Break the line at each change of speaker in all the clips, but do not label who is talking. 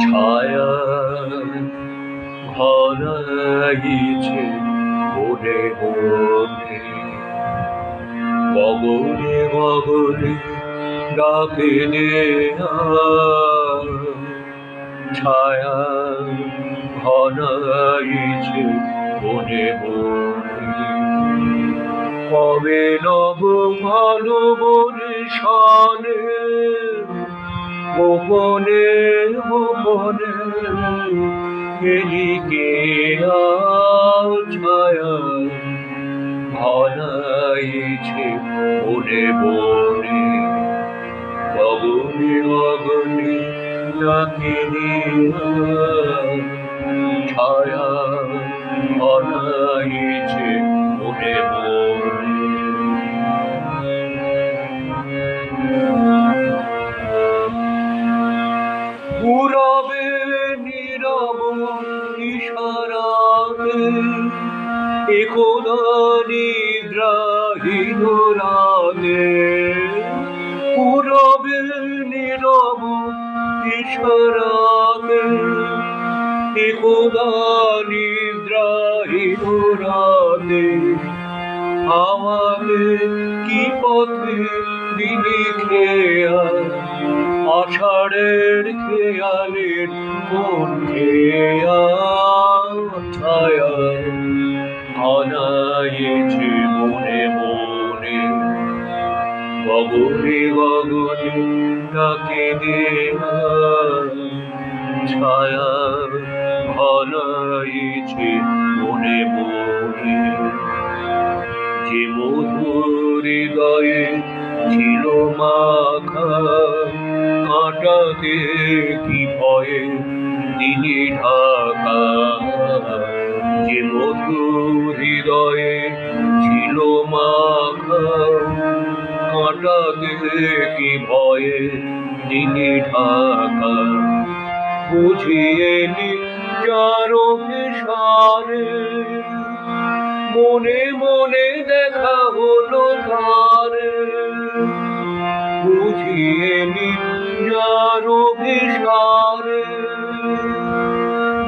ছায়া ভরাইছে মনে মনে, গগনে গগনে ডাকে নেয়া। ছায়া ভরাইছে মনে মনে, কবে নব ভালোবনে শানে, গোপনে গোপনে এলিকে ছায়া ভরাইছে মনে মনে, গগনে গগনে ডাকে ছায়া ভরাইছে মনে মনে। পুরবে নীরব ইশারাতে একদা নিদ্রাহীন রাতে, পুরবে নীরব ইশারাতে একদা নিদ্রাহীন রাতে, আমাকে কি পথে দিলি খেয়া, আষাঢ়ের খেয়ালের কোন খেয়া। ছায়া ভরাইছে মনে মনে, গগনে গগনে ডাকে দেয়া। ছায়া ভরাইছে মনে মনে, যে মধুর হৃদয়ে ছিল মাখা, কাঁটাতে কি ভয়ে দিলি ঢাকা। যে মধুর হৃদয়ে ছিল মাখা, কাঁটাতে কি ভয়ে দিলি ঢাকা। বুঝিয়ে নি যার সারে, মনে মনে দেখা হলো তার। বুঝিয়ে নি যার সারে,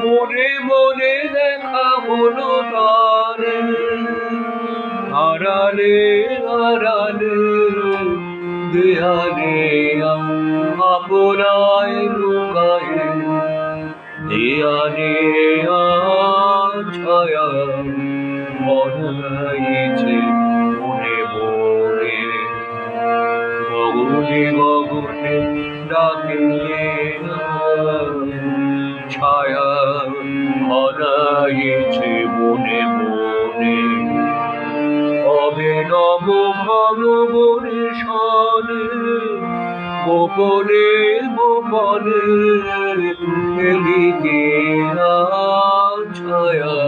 মনে মনে দেখা হলো তার। আড়ালে আড়ালে দেয়ালে আপনায় লুকায়ে, দেয়ালে ছায়া ভরাইছে মনে মনে, গগনে গগনে ডাকে ছায়া ভরাইছে মনে মনে। কবে নব ভালোবনে শানে, গোপনে গোপনে এলিকে ছায়া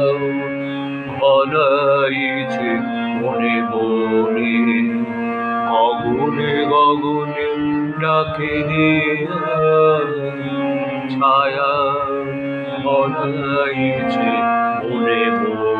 ভরাইছে মনে মনে, গগনে গগনে ডাকে ছায়া ভরাইছে মনে মনে।